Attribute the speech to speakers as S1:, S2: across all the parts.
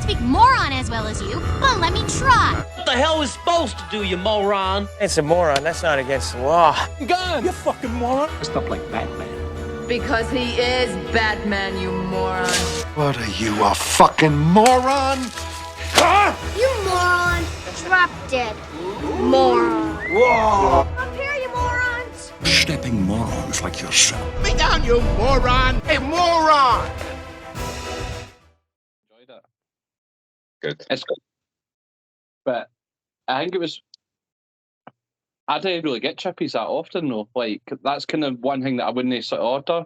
S1: speak moron as well as you, but let me try.
S2: What the hell is supposed to do, you moron?
S3: It's a moron. That's not against the law.
S2: Gun! You fucking moron!
S4: Stuff like Batman.
S5: Because he is Batman, you moron.
S4: What are you, a fucking moron?
S6: You moron. Drop dead. Moron.
S4: Whoa!
S6: Up here, you morons.
S4: Stepping morons like yourself.
S2: Me down, you moron! Hey, moron!
S7: Enjoyed it.
S8: Good.
S7: It's good. But I think it was... I didn't really get chippies that often, though. Like, that's kind of one thing that I wouldn't sort of order.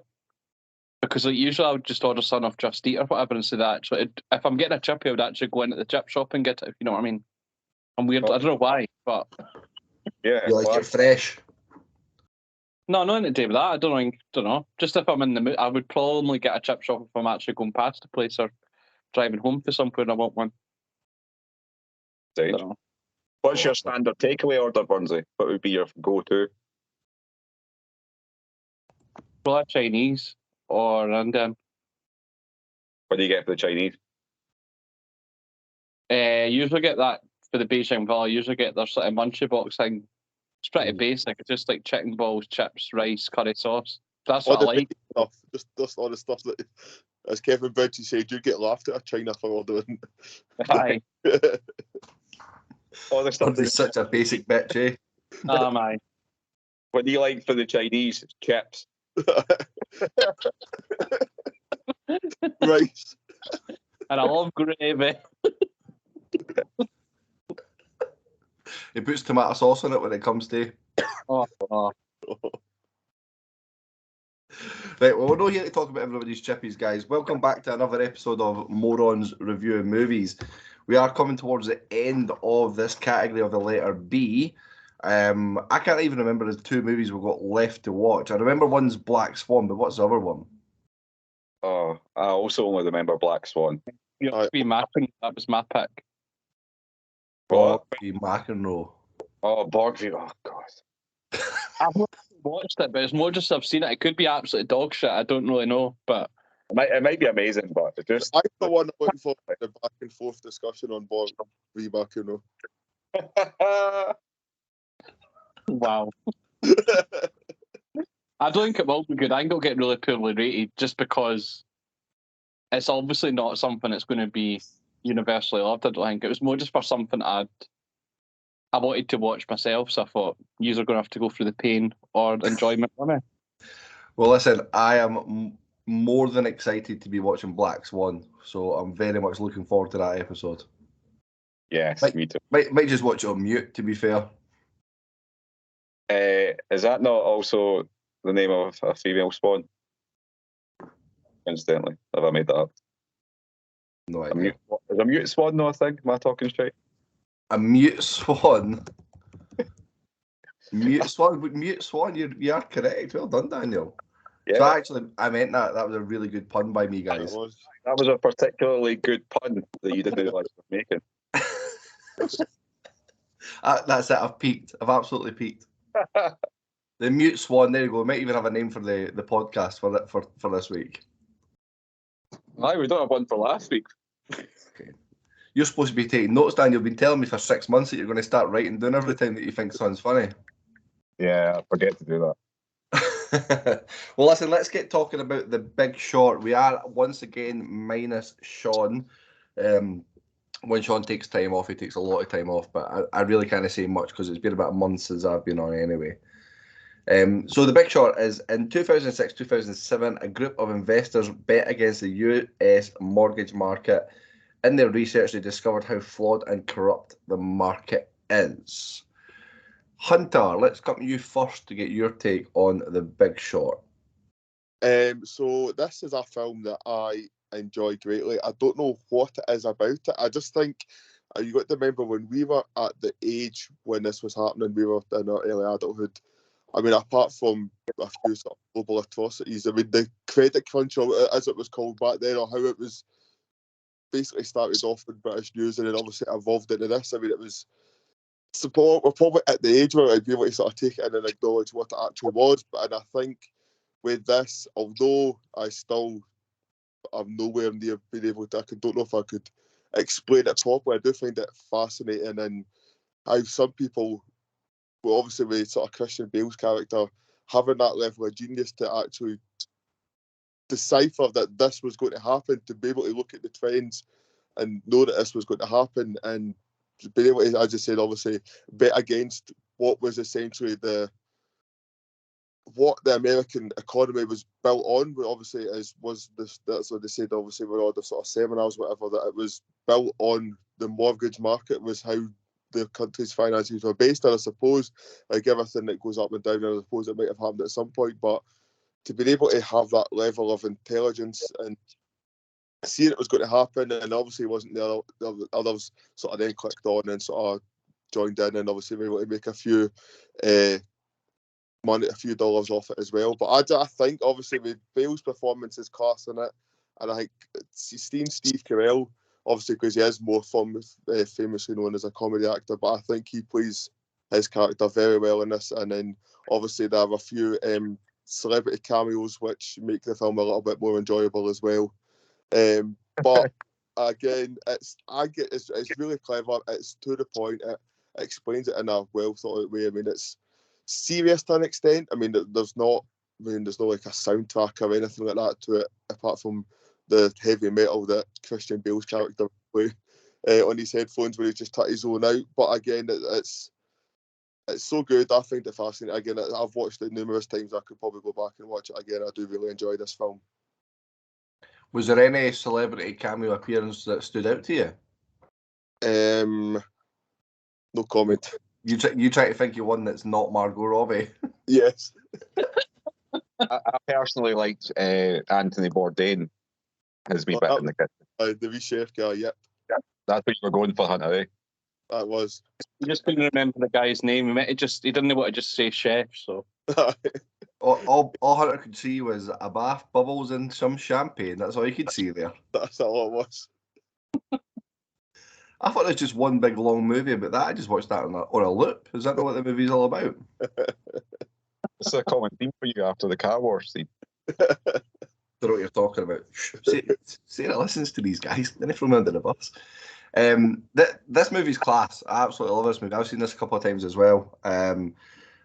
S7: Because like, usually I would just order something off Just Eat or whatever and say that. So if I'm getting a chippy, I would actually go into the chip shop and get it, if you know what I mean. I'm weird. I don't know why, but...
S8: Yeah.
S9: You like it fresh?
S7: No, not anything to do with that. I don't know. Just if I'm in the mood, I would probably get a chip shop if I'm actually going past the place or driving home for some point. I want one.
S8: Right. What's your standard takeaway order, Burnsy? What would be your go-to?
S7: Probably Chinese or Indian.
S8: What do you get for the Chinese?
S7: Usually get that for the Beijing Villa. I usually get their sort of munchy box thing. It's pretty basic. It's just like chicken balls, chips, rice, curry sauce. That's what I like.
S10: Stuff. Just all the stuff that, as Kevin Benji said, you get laughed at China for ordering.
S7: Aye.
S8: All the stuff.
S9: It's such a basic bitch, eh?
S7: Oh my.
S8: What do you like for the Chinese? Chips.
S10: Rice.
S7: And I love gravy.
S9: He puts tomato sauce on it when it comes to.
S7: Oh.
S9: Right, well, we're not here to talk about everybody's chippies, guys. Welcome back to another episode of Morons Reviewing Movies. We are coming towards the end of this category of the letter B. I can't even remember the two movies we've got left to watch. I remember one's Black Swan, but what's the other one?
S8: Oh, I also only remember Black Swan.
S7: Be mapping. That was my pick.
S9: Bobby McEnroe.
S8: Oh, Borgview. Oh, God.
S7: I've not watched it, but it's more just I've seen it. It could be absolute dog shit. I don't really know, but
S8: It might be amazing, but it just...
S10: I'm the one looking for the back and forth discussion on Borg back, you know.
S7: Wow. I don't think it will be good. I think it'll get really poorly rated just because it's obviously not something that's going to be universally loved. I don't think it was more just for something I wanted to watch myself, so I thought you are going to have to go through the pain or enjoyment for me.
S9: Well, listen, I am more than excited to be watching Black Swan, so I'm very much looking forward to that episode.
S8: Yes, me too.
S9: Might just watch it on mute, to be fair.
S8: Is that not also the name of a female swan? Incidentally, have I made that up?
S9: No idea.
S8: Is a mute swan not a thing? Am I talking straight?
S9: A mute swan? Mute swan, you are correct. Well done, Daniel.
S8: Yeah.
S9: So actually, I meant that. That was a really good pun by me, guys.
S8: That was a particularly good pun that you didn't realise I was making.
S9: That's it. I've peaked. I've absolutely peaked. The mute swan. There you go. We might even have a name for the podcast for this week.
S8: Aye, we don't have one for last week.
S9: Okay. You're supposed to be taking notes, Dan. You've been telling me for 6 months that you're going to start writing down every time that you think sounds funny.
S8: Yeah, I forget to do
S9: that. Well, listen, let's get talking about The Big Short. We are once again minus Sean. When Sean takes time off, he takes a lot of time off, but I really can't say much because it's been about a month since I've been on anyway. So The Big Short is in 2006-2007, a group of investors bet against the US mortgage market. In their research, they discovered how flawed and corrupt the market is. Hunter, let's come to you first to get your take on The Big Short.
S10: So this is a film that I enjoy greatly. I don't know what it is about it. I just think you got to remember when we were at the age when this was happening, we were in our early adulthood. I mean, apart from a few sort of global atrocities, I mean, the credit crunch, as it was called back then, or how it was basically started off in British news and then obviously evolved into this. I mean, it was support. We're probably at the age where I'd be able to sort of take it in and acknowledge what it actually was. And I think with this, although I'm nowhere near being able to, don't know if I could explain it properly. I do find it fascinating, and how some people, well, obviously with sort of Christian Bale's character, having that level of genius to actually decipher that this was going to happen, to be able to look at the trends and know that this was going to happen, and to be able to, as I said, obviously bet against what was essentially what the American economy was built on. But obviously, that's what they said. Obviously, with all the sort of seminars, whatever, that it was built on the mortgage market was how the country's finances were based on. I suppose, like everything that goes up and down, and I suppose it might have happened at some point, but to be able to have that level of intelligence and see it was going to happen, and obviously wasn't the others sort of then clicked on and sort of joined in, and obviously were able to make a few money, a few dollars off it as well. But I think obviously with Bale's performance is class in it, and I think Steve Carell, obviously because he is more famously known as a comedy actor, but I think he plays his character very well in this. And then obviously there are a few celebrity cameos which make the film a little bit more enjoyable as well. But again, it's really clever. It's to the point. It explains it in a well thought out way. I mean, it's serious to an extent. I mean, there's no like a soundtrack or anything like that to it, apart from the heavy metal that Christian Bale's character play on his headphones when he just tries his own out. But again, it's so good. I find it fascinating. Again, I've watched it numerous times. I could probably go back and watch it again. I do really enjoy this film.
S9: Was there any celebrity cameo appearance that stood out to
S10: you? No comment.
S9: You try to think of one that's not Margot Robbie.
S10: Yes.
S8: I personally liked Anthony Bourdain, his wee bit in the kitchen.
S10: The wee chef guy, yep.
S8: That's what you were going for, Hunter, eh?
S10: That was.
S7: You just couldn't remember the guy's name. He didn't want to just say chef, so.
S9: all Hunter could see was a bath, bubbles, and some champagne. That's all you could see there.
S10: That's all it was.
S9: I thought it was just one big long movie about that. I just watched that on a loop. Is that not what the movie's all about?
S8: It's a common theme for you after the car wash scene.
S9: Don't know what you're talking about. Sarah listens to these guys. Then throw them under the bus. This movie's class. I absolutely love this movie. I've seen this a couple of times as well.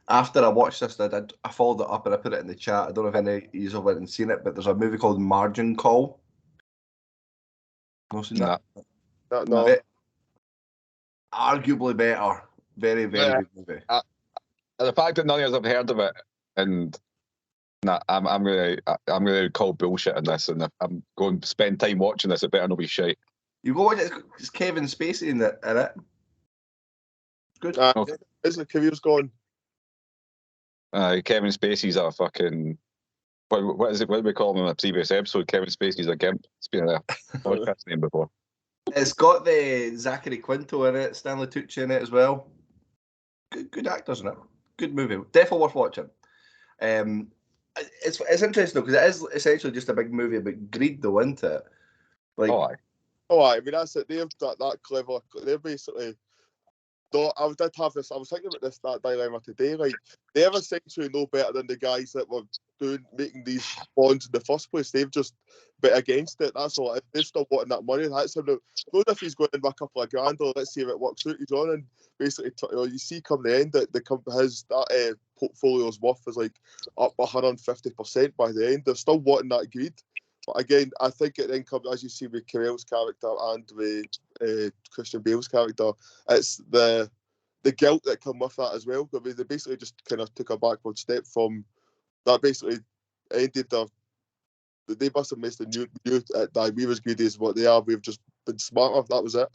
S9: After I watched this, I followed it up and I put it in the chat. I don't know if any of you have went and seen it, but there's a movie called Margin Call. Not seen that?
S10: No.
S9: Arguably better. Very, very good movie.
S8: The fact that none of us have heard of it, and I'm gonna call bullshit on this, and if I'm going to spend time watching this, it better not be shite.
S9: You go watch it. It's Kevin Spacey in it. Good.
S10: Isn't the career's gone?
S8: Kevin Spacey's a fucking. What is it? What did we call him in a previous episode? Kevin Spacey's a gimp. It's been a podcast name before. It's
S9: got the Zachary Quinto in it, Stanley Tucci in it as well. Good actors in it. Good movie. Definitely worth watching. It's interesting though, because it is essentially just a big movie about greed, though, isn't it? Like,
S10: I mean, that's it. They've that clever. They're basically. I did have this. I was thinking about that dilemma today. Like, they're essentially no better than the guys that were making these bonds in the first place. They've just bet against it. That's all. They're still wanting that money. That's him. Not if he's going in with a couple of grand, or let's see if it works out. He's on, and basically, you see, come the end, that his portfolio's worth is like up 150% by the end. They're still wanting that greed. But again, I think it then comes, as you see with Carell's character and with Christian Bale's character, it's the guilt that come with that as well. I mean, they basically just kind of took a backward step from that. Basically, ended they must have missed the new that we was greedy as what they are. We've just been smarter. That was it.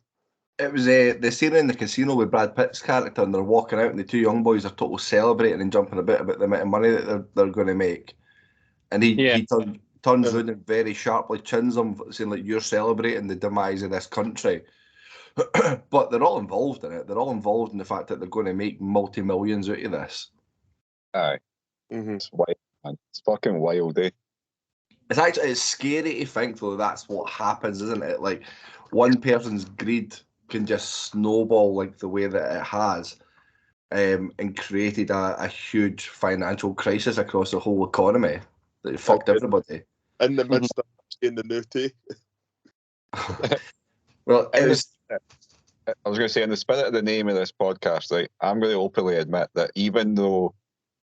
S9: It was the scene in the casino with Brad Pitt's character, and they're walking out, and the two young boys are totally celebrating and jumping about the amount of money that they're going to make, and he turns around and very sharply chins them, saying, like, you're celebrating the demise of this country. But they're all involved in it. They're all involved in the fact that they're going to make multi-millions out of this.
S8: Aye. Mm-hmm. It's wild, man. It's fucking wild, eh?
S9: It's scary to think, though, that's what happens, isn't it? Like, one person's greed can just snowball like the way that it has, and created a huge financial crisis across the whole economy that fucked everybody.
S10: In the midst of in the new tea.
S9: Well, it was.
S8: I was going to say, in the spirit of the name of this podcast, right, I'm going to openly admit that even though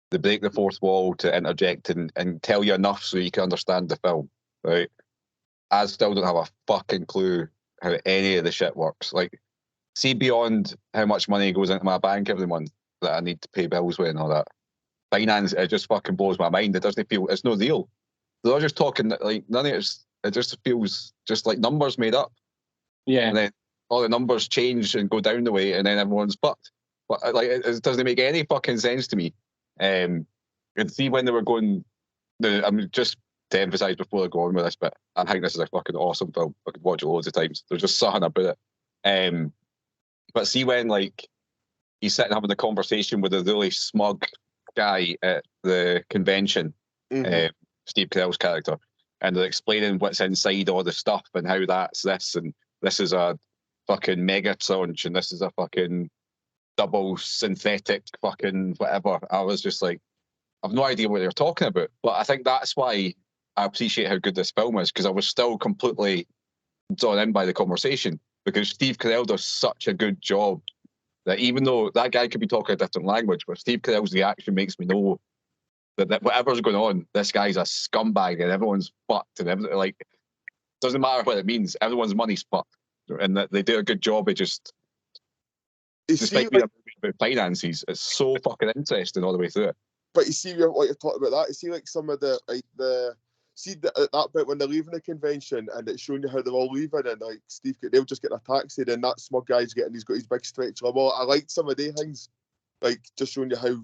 S8: they break the fourth wall to interject and tell you enough so you can understand the film, right, I still don't have a fucking clue how any of the shit works. Like, see beyond how much money goes into my bank every month that I need to pay bills with and all that. Finance, it just fucking blows my mind. It doesn't feel, it's no real. They're just talking, like, none of it just feels just like numbers made up.
S7: Yeah.
S8: And then all the numbers change and go down the way, and then everyone's fucked. But like, it doesn't make any fucking sense to me. And see when they were going, I'm just to emphasise before I go on with this, but I think this is a fucking awesome film. I could watch it loads of times. There's just something about it. But see when like he's sitting having a conversation with a really smug guy at the convention, Steve Carell's character, and they're explaining what's inside all the stuff and how that's this and this is a fucking mega launch and this is a fucking double synthetic fucking whatever. I was just like, I've no idea what they're talking about. But I think that's why I appreciate how good this film is, because I was still completely drawn in by the conversation, because Steve Carell does such a good job that even though that guy could be talking a different language, but Steve Carell's reaction makes me know that whatever's going on, this guy's a scumbag and everyone's fucked and everything. Like, doesn't matter what it means, everyone's money's fucked, and that they do a good job of just. Despite being about finances, it's so fucking interesting all the way through it.
S10: But you see, like you're talking about that, you see, like some of the that bit when they're leaving the convention and it's showing you how they're all leaving, and like they'll just get a taxi, then that smug guy's he's got his big stretch limo. I liked some of the things, like just showing you how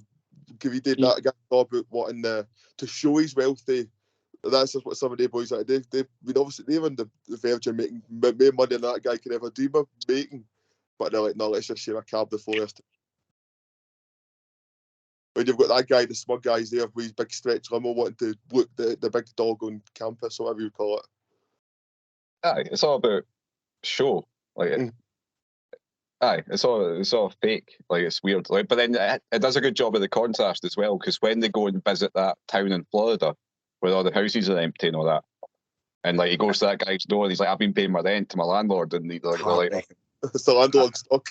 S10: he did that guy about wanting to show his wealthy. That's just what some of the boys like. They've obviously they're on the verge of making more money than that guy could ever dream of making. But they're like, no, let's just share a cab the forest. When you've got that guy, the smug guy's there with his big stretch limo wanting to look the big dog on campus, or whatever you call it.
S8: Aye, it's all about show. Like, aye, it's all fake. Like, it's weird. Like, but then it does a good job of the contrast as well, because when they go and visit that town in Florida where all the houses are empty and all that, and like he goes to that guy's door and he's like, I've been paying my rent to my landlord, and they're like,
S10: it's the landlord's dog.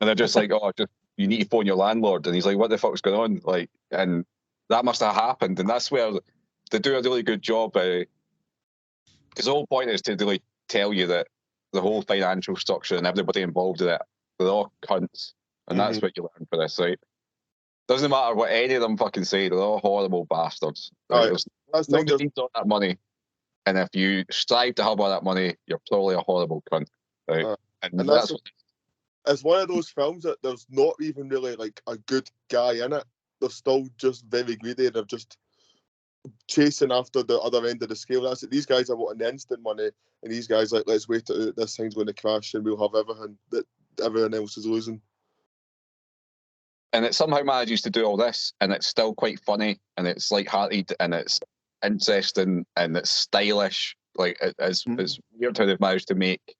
S8: And they're just like, oh, you need to phone your landlord. And he's like, what the fuck's going on? Like, and that must have happened. And that's where they do a really good job. Because the whole point is to really tell you that the whole financial structure and everybody involved in it, they're all cunts. And that's what you learn for this, right? Doesn't matter what any of them fucking say, they're all horrible bastards. Right? There's nobody needs all that money. And if you strive to have all that money, you're probably a horrible cunt. Right? And that's
S10: it's one of those films that there's not even really like a good guy in it. They're still just very greedy. They're just chasing after the other end of the scale. That's it. These guys are wanting the instant money, and these guys like, let's wait it out. This thing's going to crash, and we'll have everything that everyone else is losing.
S8: And it somehow manages to do all this, and it's still quite funny, and it's light-hearted, and it's interesting, and it's stylish. Like, it's weird how they've managed to make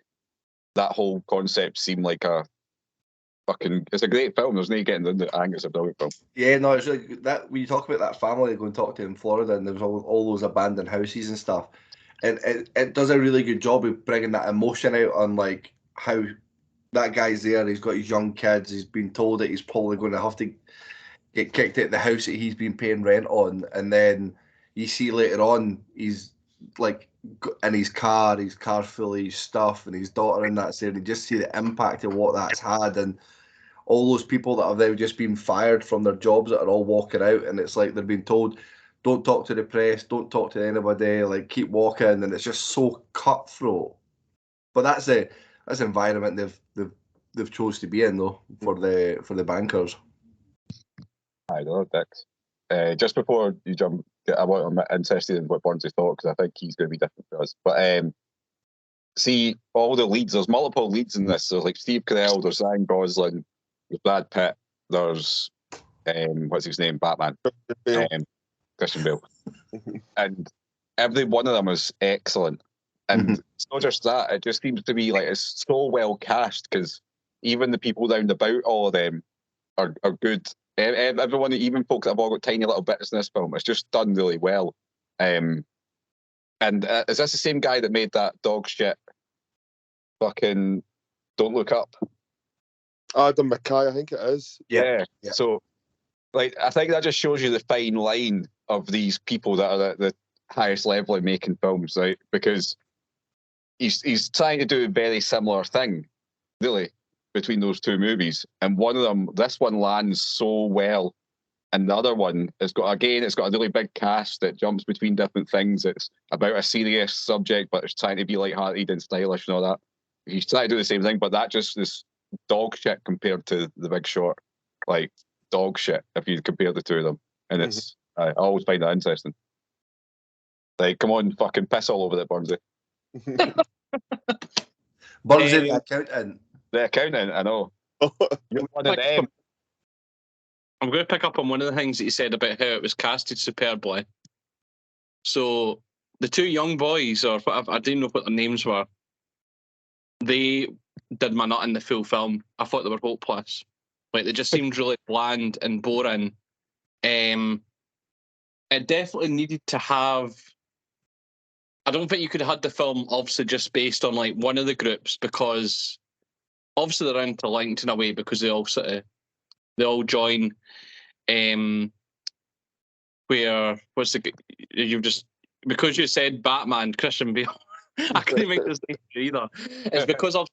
S8: that whole concept seem like a fucking. It's a great film. There's no getting into it. I think it's a brilliant film.
S9: Yeah, no, it's really that when you talk about that family going to talk to in Florida, and there's all those abandoned houses and stuff, and it does a really good job of bringing that emotion out on like how that guy's there. He's got his young kids. He's been told that he's probably going to have to get kicked out of the house that he's been paying rent on, and then you see later on he's like in his car full of his stuff, and his daughter in that there, and you just see the impact of what that's had, and all those people that have now just been fired from their jobs that are all walking out, and it's like they're being told, don't talk to the press, don't talk to anybody, like keep walking, and it's just so cutthroat. But that's the environment they've chose to be in though for the bankers.
S8: I don't know, Dix. Just before you jump, I'm interested in what Burns' thought, because I think he's going to be different for us. But see, all the leads, there's multiple leads in this. There's like Steve Carell, there's Ryan Gosling, there's Brad Pitt, there's what's his name, Batman, Christian Bale, and every one of them is excellent. And it's not just that; it just seems to be like it's so well cast, because even the people round about all of them are good. Everyone, even folks that have all got tiny little bits in this film, it's just done really well. And is this the same guy that made that dog shit fucking Don't Look Up.
S10: Adam McKay, I think it is.
S9: Yeah.
S8: So, like, I think that just shows you the fine line of these people that are at the highest level of making films, right? Because he's trying to do a very similar thing, really, between those two movies. And one of them, this one lands so well. And the other one it's got a really big cast that jumps between different things. It's about a serious subject, but it's trying to be lighthearted and stylish and all that. He's trying to do the same thing, but that just is dog shit compared to The Big Short. Like, dog shit if you compare the two of them. And it's, I always find that interesting. Like, come on, fucking piss all over it, Burnsy.
S9: Burnsy the accountant.
S8: The accountant, I know. You're one of them.
S7: I'm going to pick up on one of the things that you said about how it was casted superbly. So the two young boys, or whatever, I didn't know what their names were, they did my nut in the full film. I thought they were hopeless. Like, they just seemed really bland and boring. It definitely needed to have... I don't think you could have had the film, obviously, just based on, like, one of the groups, because obviously they're interlinked in a way because they all join... where what's the you've just because you said Batman, Christian Bale. I couldn't make this name either. It's because of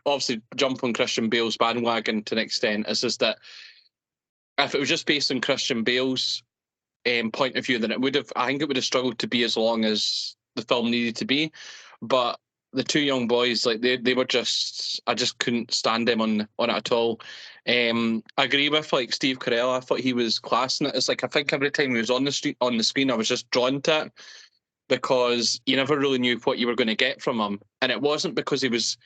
S7: obviously jump on Christian Bale's bandwagon to an extent. It's just that if it was just based on Christian Bale's point of view, then I think it would have struggled to be as long as the film needed to be. But the two young boys, like they were just, I just couldn't stand them on it at all. I agree with like Steve Carell. I thought he was class in it. It's like I think every time he was on the screen, I was just drawn to it because you never really knew what you were going to get from him, and it wasn't because he was.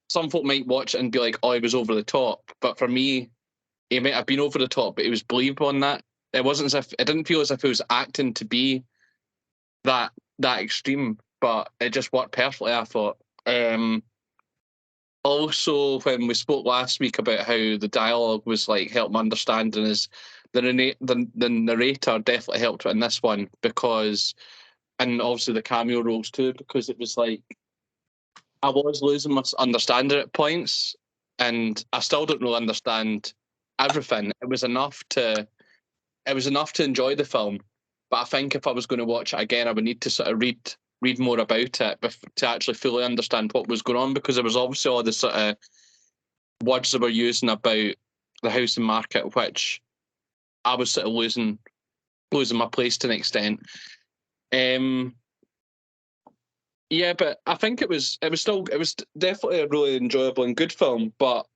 S7: Some folk might watch it and be like, "Oh, he was over the top," but for me, he might have been over the top, but he was believable in that. It wasn't as if it didn't feel as if he was acting to be that extreme. But it just worked perfectly, I thought. Also, when we spoke last week about how the dialogue was like help my understanding, is the narrator definitely helped in this one because, and obviously the cameo roles too, because it was like I was losing my understanding at points, and I still don't really understand everything. It was enough to enjoy the film, but I think if I was going to watch it again, I would need to sort of read more about it to actually fully understand what was going on, because there was obviously all the sort of words that were using about the housing market, which I was sort of losing my place to an extent. Yeah, but I think it was definitely a really enjoyable and good film, but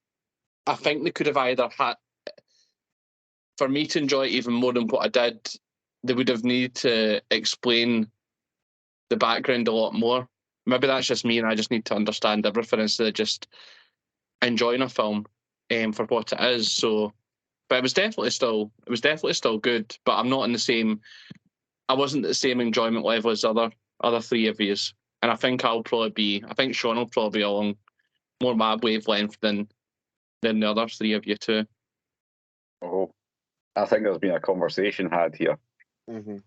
S7: I think they could have either had, for me to enjoy it even more than what I did, they would have needed to explain the background a lot more. Maybe that's just me and I just need to understand everything instead of just enjoying a film for what it is. So, but it was definitely still good, but I'm not in the same, I wasn't at the same enjoyment level as other three of yous. And I think Sean will probably be along more my wavelength than the other three of you too.
S8: Oh, I think there's been a conversation had here.
S10: Mm-hmm.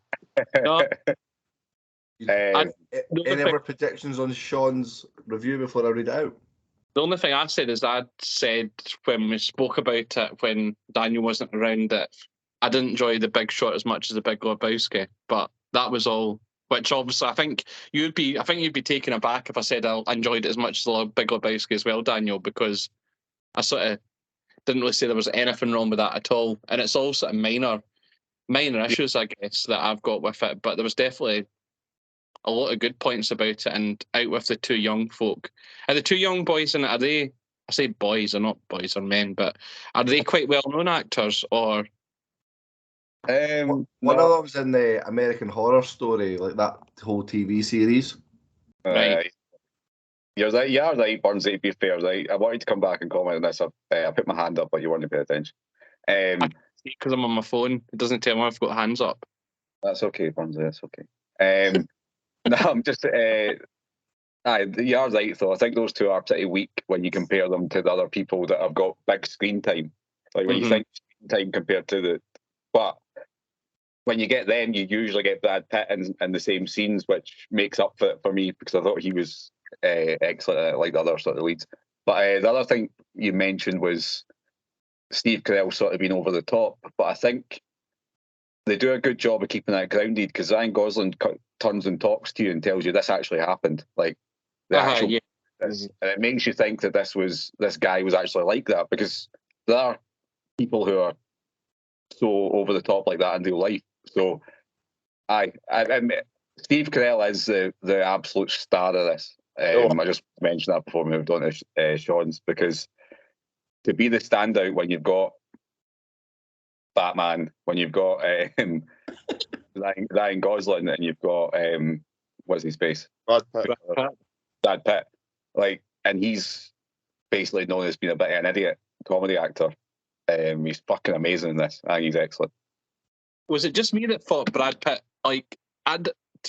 S7: No.
S9: Any other predictions on Sean's review before I read it out?
S7: The only thing I said is I said when we spoke about it when Daniel wasn't around that I didn't enjoy The Big Short as much as The Big Lebowski, but that was all. Which obviously I think you'd be taken aback if I said I enjoyed it as much as The Big Lebowski as well, Daniel, because I sort of didn't really say there was anything wrong with that at all, and it's all sort of minor issues, I guess, that I've got with it, but there was definitely a lot of good points about it, and out with the two young folk. Are the two young boys in it, are they, I say boys, they're not boys or men, but are they quite well-known actors, or?
S9: One of them was in the American Horror Story, like that whole TV series.
S7: Right.
S8: You're right, Burnsy, to be fair, right? I wanted to come back and comment on this. I put my hand up, but you weren't paying attention.
S7: Because I'm on my phone, it doesn't tell me I've got hands up.
S8: That's okay, Burnsy, that's okay. No, I'm just... you're right, though. I think those two are pretty weak when you compare them to the other people that have got big screen time. Like, when you think screen time compared to the... But when you get them, you usually get Brad Pitt in the same scenes, which makes up for it for me, because I thought he was excellent at it, like the other sort of leads. But the other thing you mentioned was Steve Carell sort of being over the top. But I think they do a good job of keeping that grounded, because Ryan Gosling turns and talks to you and tells you this actually happened. Like the actual, and it makes you think that this guy was actually like that, because there are people who are so over the top like that in real life. So I Steve Carell is the absolute star of this. I just mentioned that before we moved on to Sean's, because to be the standout when you've got Batman, when you've got Ryan Gosling, and you've got what's his face?
S10: Brad Pitt.
S8: Like, and he's basically known as being a bit of an idiot comedy actor. He's fucking amazing in this. I think he's excellent.
S7: Was it just me that thought Brad Pitt, like,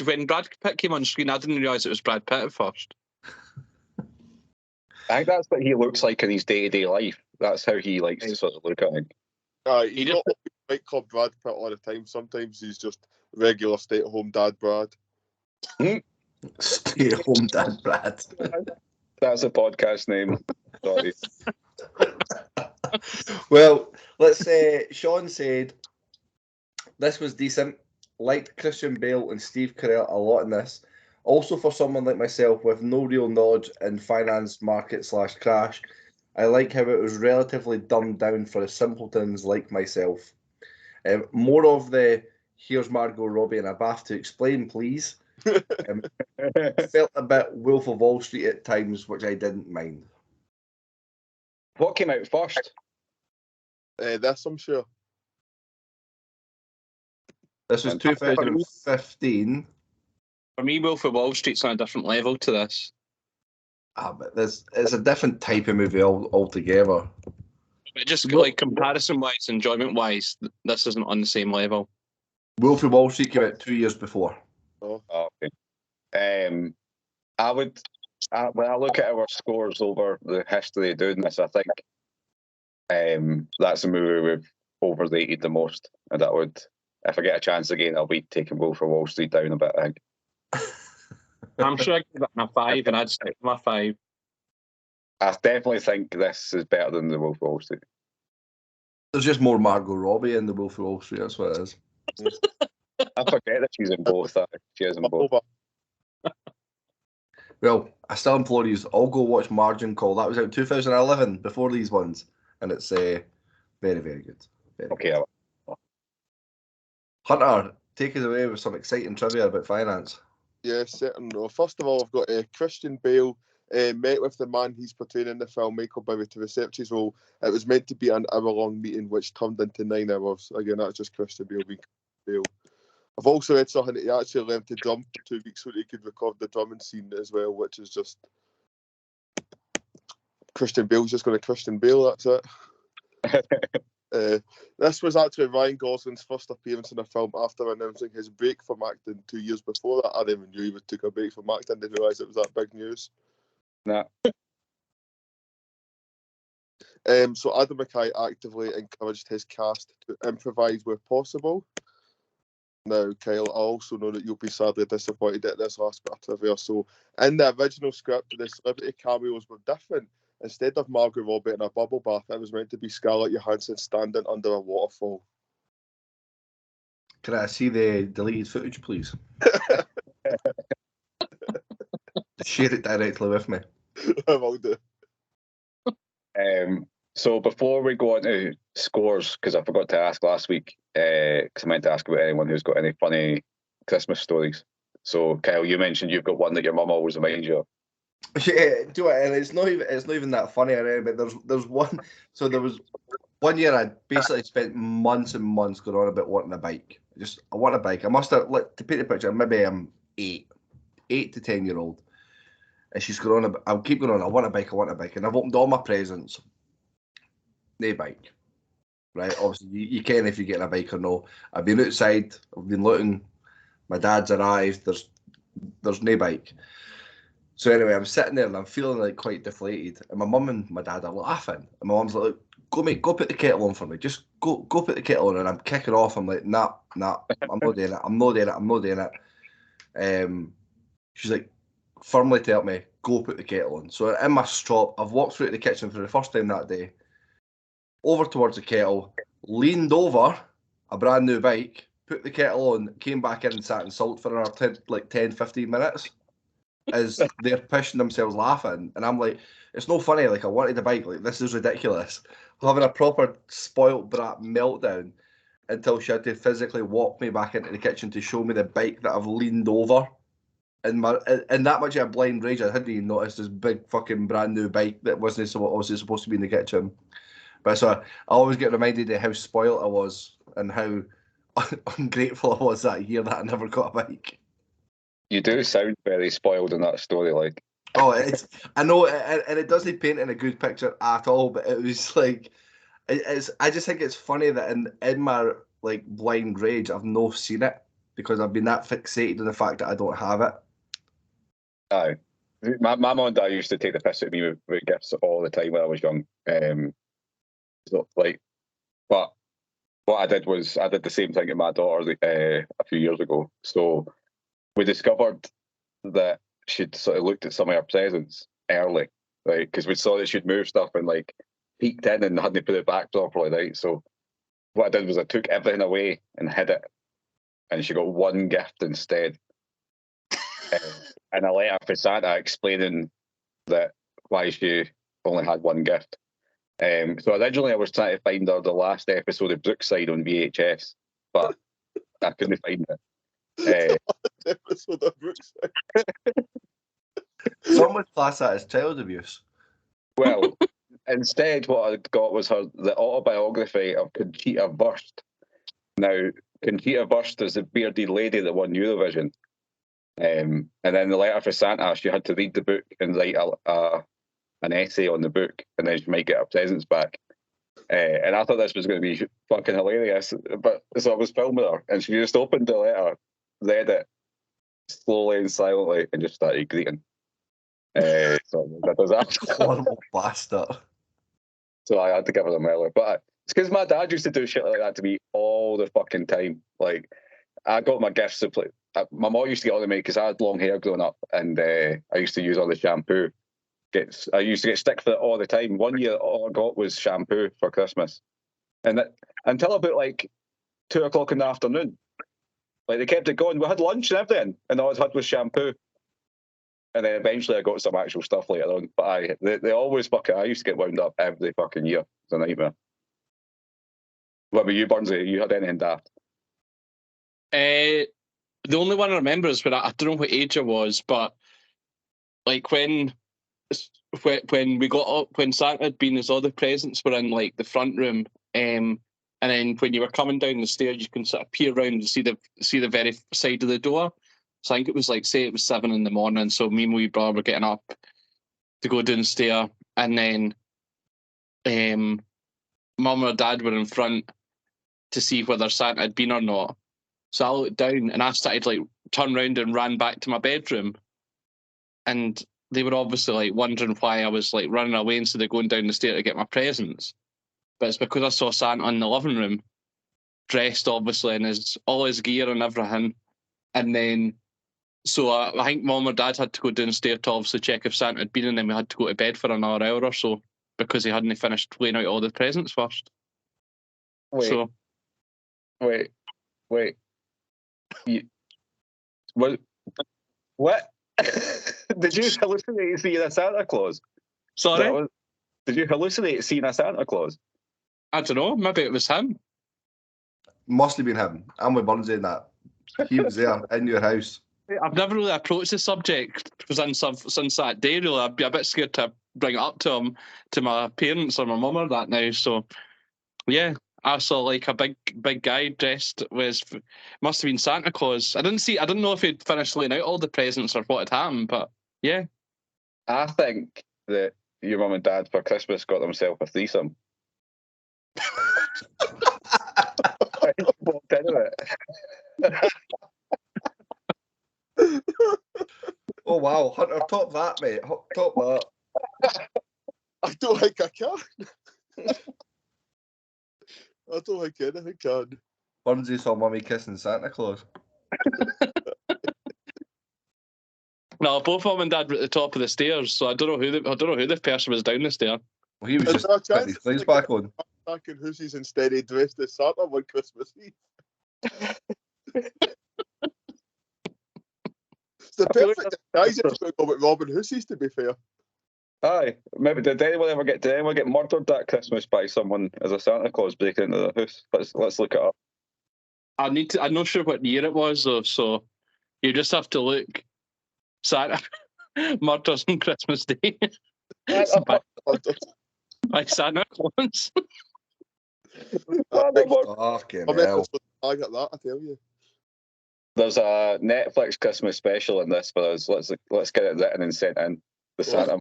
S7: when Brad Pitt came on screen, I didn't realise it was Brad Pitt at first.
S8: I think that's what he looks like in his day-to-day life. That's how he likes to sort of look at it.
S10: He's not Fight Club Brad Pitt all the time. Sometimes he's just regular stay-at-home dad Brad.
S9: Stay-at-home dad Brad.
S8: That's a podcast name. Sorry.
S9: Well, let's say Sean said this was decent. Liked Christian Bale and Steve Carell a lot in this. Also, for someone like myself with no real knowledge in finance, market / crash, I like how it was relatively dumbed down for simpletons like myself. More of the here's Margot Robbie in a bath to explain, please. Felt a bit Wolf of Wall Street at times, which I didn't mind.
S8: What came out first?
S10: This, I'm sure.
S9: This was 2015.
S7: For me, Wolf of Wall Street's on a different level to this.
S9: But it's a different type of movie altogether.
S7: But just like comparison-wise, enjoyment-wise, this isn't on the same level.
S9: Wolf of Wall Street came out 2 years before.
S10: Oh,
S8: okay. When I look at our scores over the history of doing this, I think that's a movie we've overrated the most, and that would, if I get a chance again, I'll be taking Wolf of Wall Street down a bit, I think.
S7: I'm sure I'd give it a 5, and I'd stick with my 5.
S8: I definitely think this is better than the Wolf of Wall Street.
S9: There's just more Margot Robbie in the Wolf of Wall Street, that's what it is.
S8: I forget that she's in both. She is in both.
S9: Well, I still implore you, all go watch Margin Call. That was out in 2011, before these ones. And it's very, very good.
S8: Okay.
S9: Hunter, take us away with some exciting trivia about finance.
S10: Yeah, certainly. First of all, I've got Christian Bale met with the man he's portraying in the film, Michael Bowie, to research his role. It was meant to be an hour-long meeting, which turned into 9 hours. Again, that's just Christian Bale being Bale. I've also read something that he actually learned to drum for 2 weeks so that he could record the drumming scene as well, which is just... Christian Bale's just going to Christian Bale, that's it. This was actually Ryan Gosling's first appearance in a film after announcing his break from acting 2 years before that. I didn't even know he took a break from acting. Didn't realise it was that big news.
S8: Nah.
S10: So Adam McKay actively encouraged his cast to improvise where possible. Now, Kyle, I also know that you'll be sadly disappointed at this last bit of trivia. So, in the original script, the celebrity cameos were different. Instead of Margot Robbie in a bubble bath, it was meant to be Scarlett Johansson standing under a waterfall.
S9: Can I see the deleted footage, please? Share it directly with me.
S10: I will do.
S8: So before we go on to scores, because I forgot to ask last week, because I meant to ask about anyone who's got any funny Christmas stories. So Kyle, you mentioned you've got one that your mum always reminds you of.
S9: Yeah, do it, and it's not even that funny, but there's one. So there was 1 year I basically spent months and months going on about wanting a bike. I want a bike. I must have, like, to paint the picture, maybe I'm 8 to 10 year old, and she's going on. I'll keep going on. I want a bike, and I've opened all my presents. No bike, right? Obviously, you can if you're getting a bike or no. I've been outside. I've been looking. My dad's arrived. There's no bike. So anyway, I'm sitting there and I'm feeling like quite deflated. And my mum and my dad are laughing. And my mum's like, go put the kettle on for me. Just go put the kettle on. And I'm kicking off. I'm like, nah, I'm not doing it. I'm not doing it. She's like, firmly tell me, go put the kettle on. So in my strop, I've walked through to the kitchen for the first time that day, over towards the kettle, leaned over a brand new bike, put the kettle on, came back in and sat and sulked for another 10, 15 minutes as they're pushing themselves laughing. And I'm like, it's no funny. Like, I wanted a bike. Like, this is ridiculous. Having a proper spoilt brat meltdown until she had to physically walk me back into the kitchen to show me the bike that I've leaned over. And that much of a blind rage, I hadn't even noticed this big fucking brand new bike that wasn't obviously supposed to be in the kitchen. But so I always get reminded of how spoilt I was and how ungrateful I was that year that I never got a bike.
S8: You do sound very spoiled in that story, like.
S9: Oh, I know, and it doesn't paint in a good picture at all. But it was like, I just think it's funny that in my like blind rage, I've not seen it because I've been that fixated on the fact that I don't have it.
S8: Aye. My mum and dad used to take the piss at me with gifts all the time when I was young. So like, but what I did was I did the same thing to my daughter a few years ago. So we discovered that she'd sort of looked at some of her presents early, right? Because we saw that she'd moved stuff and like peeked in and hadn't put it back properly, right? So what I did was I took everything away and hid it, and she got one gift instead. And a letter for Santa explaining that why she only had one gift. So originally I was trying to find her the last episode of Brookside on VHS, but I couldn't find it.
S10: Episode of Brookside.
S9: Some would class that as child abuse.
S8: Well, instead what I got was the autobiography of Conchita Wurst. Now, Conchita Wurst is the bearded lady that won Eurovision. And then the letter for Santa, she had to read the book and write an essay on the book, and then she might get her presents back. And I thought this was going to be fucking hilarious. But so I was filming her, and she just opened the letter, read it slowly and silently, and just started greeting. So that was that.
S9: Horrible bastard.
S8: So I had to give her a medal. But it's because my dad used to do shit like that to me all the fucking time. Like, I got my gifts to play. My mom used to get all of me because I had long hair growing up, and I used to use all the shampoo. I used to get stick for it all the time. One year, all I got was shampoo for Christmas, and until about like 2 o'clock in the afternoon, like they kept it going. We had lunch and everything, and all I had was shampoo. And then eventually, I got some actual stuff later on. But they always fucking. I used to get wound up every fucking year. It's a nightmare. What about you, Burnsy? You had anything daft?
S7: The only one I remember is when I don't know what age I was, but like when we got up, when Santa had been, as all the presents were in like the front room, and then when you were coming down the stairs, you can sort of peer around and see the very side of the door. So I think it was like, say it was 7 a.m, so me and my wee brother were getting up to go downstairs, and then Mum or Dad were in front to see whether Santa had been or not. So I looked down and I started like turn around and ran back to my bedroom, and they were obviously like wondering why I was like running away instead of going down the stairs to get my presents. But it's because I saw Santa in the living room, dressed obviously in all his gear and everything. And then, so I think Mum or Dad had to go downstairs to obviously check if Santa had been, and then we had to go to bed for another hour or so because he hadn't finished laying out all the presents first.
S8: Wait. What? Did you hallucinate seeing a Santa Claus?
S7: Sorry?
S8: Did you hallucinate seeing a Santa Claus?
S7: I don't know. Maybe it was him.
S9: Must have been him. I'm with Burnsy in that. He was there in your house.
S7: I've never really approached the subject since that day, really. I'd be a bit scared to bring it up to my parents or my mum or that now. So, yeah, I saw like a big guy dressed must have been Santa Claus. I didn't know if he'd finished laying out all the presents or what had happened, but yeah.
S8: I think that your mum and dad for Christmas got themselves a threesome. I walked into it.
S9: Oh wow, Hunter, top that, mate. Top that.
S10: I don't think I can. I don't think anything can.
S9: Burnsy saw Mummy kissing Santa Claus.
S7: No, both mum and dad were at the top of the stairs, so I don't know who the person was down the stair.
S9: Well, he was
S10: Is
S9: just
S10: there a
S9: putting
S10: chance
S9: his flames
S10: like
S9: back on.
S10: back in Hoosies instead he dressed as Santa on Christmas Eve? It's the
S8: I feel like
S10: perfect guys if you're going to go with Robin Hoosies, to be fair.
S8: Aye, maybe did anyone get murdered that Christmas by someone as a Santa Claus breaking into their house? Let's look it up.
S7: I'm not sure what year it was though, so you just have to look. Santa murders on Christmas Day by Santa Claus.
S9: Fucking
S10: I mean,
S9: hell.
S10: I got that, I tell you.
S8: There's a Netflix Christmas special in this for us. Let's get it written and sent in. The Santa.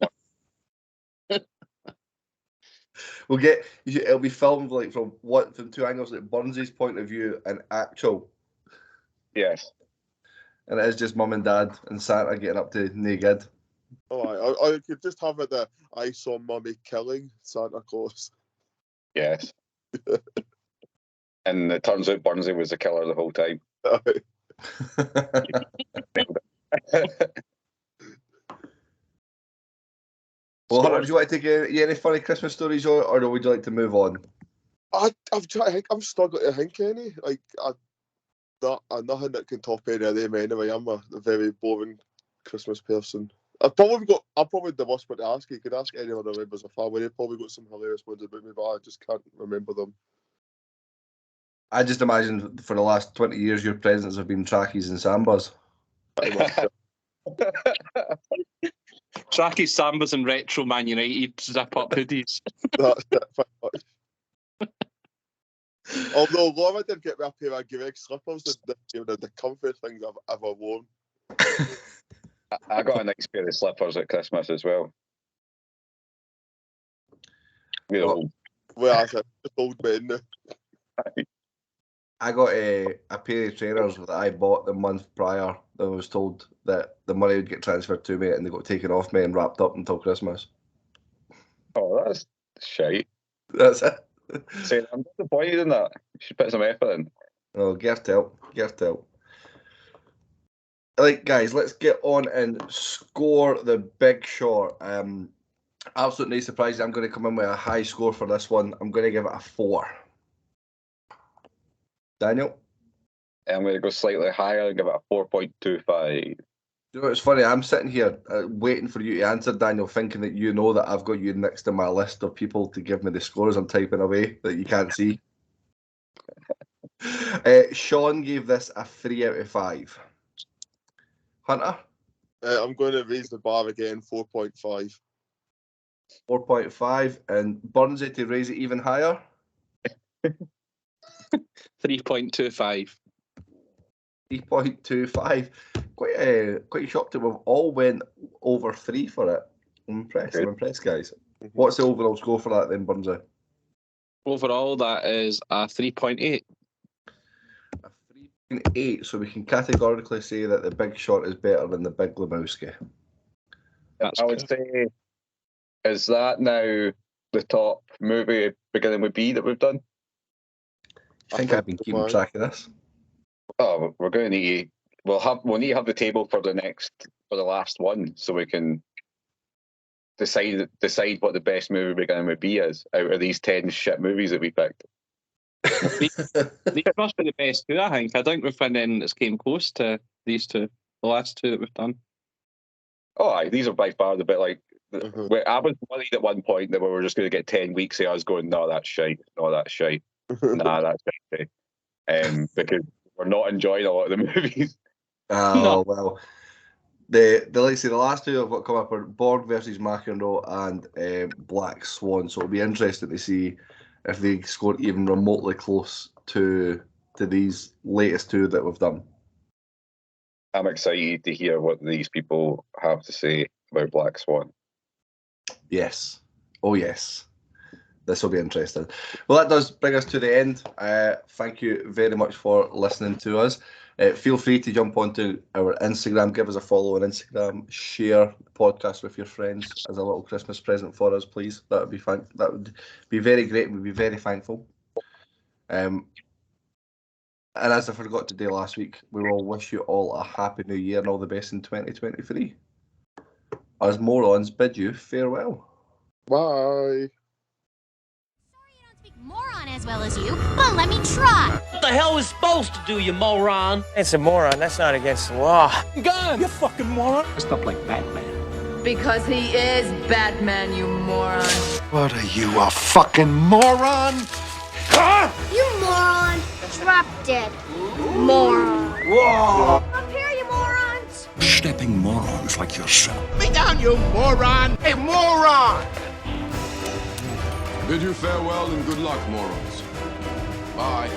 S9: It'll be filmed like from two angles, like Burnsy's point of view and actual.
S8: Yes.
S9: And it is just mum and dad and Santa getting up to no good.
S10: Oh, I could just have it that I saw Mummy killing Santa Claus.
S8: Yes. And it turns out Burnsy was the killer the whole time.
S9: Well, Hunter, would you like to get any funny Christmas stories, or would you like to move on?
S10: I'm trying to think. I'm struggling to think any. Like, nothing that can top any of them anyway. I'm a very boring Christmas person. I'm probably the worst one to ask. You could ask anyone who remembers a family. They've probably got some hilarious ones about me, but I just can't remember them.
S9: I just imagine for the last 20 years your presents have been trackies and sambas.
S7: Trackies, Sambas, and retro Man United zip-up hoodies.
S10: That's it, pretty much. Although Laura did get me a pair of Greg slippers, the comfiest things I've ever worn.
S8: I got a nice pair of slippers at Christmas as well.
S10: Well, I said, just old men now.
S9: I got a pair of trainers that I bought the month prior. I was told that the money would get transferred to me and they got taken off me and wrapped up until Christmas.
S8: Oh, that's shite.
S9: That's it.
S8: Saying, I'm disappointed in that. You should put some effort in.
S9: Oh, get out. Right, guys, let's get on and score the Big Short. Absolutely no surprise. I'm going to come in with a high score for this one. I'm going to give it a 4. Daniel?
S8: I'm going to go slightly higher and give it a 4.25.
S9: You know, it's funny. I'm sitting here waiting for you to answer, Daniel, thinking that you know that I've got you next to my list of people to give me the scores I'm typing away that you can't see. Sean gave this a 3 out of 5. Hunter?
S10: I'm going to raise the bar again, 4.5.
S9: 4.5. And Burnsy to raise it even higher?
S7: 3.25.
S9: 3.25. Quite shocked that we've all went over 3 for it. I'm impressed, guys. What's the overall score for that then, Burnsy?
S7: Overall, that is a 3.8.
S9: A 3.8, so we can categorically say that the Big Short is better than the Big Lebowski.
S8: I would say, is that now the top movie beginning with B that we've done?
S9: I think I've been keeping track of this.
S8: Oh, we're going to need. We'll need to have the table for the last one, so we can decide what the best movie beginning with B is out of these 10 shit movies that we picked.
S7: These must be the best two, I think. I think we've found anything that's came close to these two, the last two that we've done.
S8: Oh, aye, these are by far the bit like. I was worried at one point that we were just going to get 10 weeks of us going, no, that's shite. No, that's shite. Nah, that's shite. Because we're not enjoying a lot of the movies.
S9: Oh, no. Well. The last two I've got come up are Borg versus McEnroe and Black Swan. So it'll be interesting to see if they score even remotely close to these latest two that we've done.
S8: I'm excited to hear what these people have to say about Black Swan.
S9: Yes. Oh, yes. This will be interesting. Well, that does bring us to the end. Thank you very much for listening to us. Feel free to jump onto our Instagram, give us a follow on Instagram, share the podcast with your friends as a little Christmas present for us, please. That would be fun. That would be very great. We'd be very thankful. And as I forgot to do last week, we will wish you all a happy new year and all the best in 2023. Us morons bid you farewell.
S10: Bye.
S1: Speak moron as well as you, but let me try.
S2: What the hell is supposed to do, you moron?
S3: It's a moron. That's not against the law.
S2: Gun! You fucking moron!
S4: Dressed up like Batman.
S5: Because he is Batman, you moron.
S4: What are you, a fucking moron?
S6: You moron. Drop dead. Moron.
S4: Whoa!
S6: Up here, you morons.
S4: Stepping morons like yourself.
S2: Me down, you moron! Hey, moron!
S11: Bid you farewell and good luck, morons. Bye.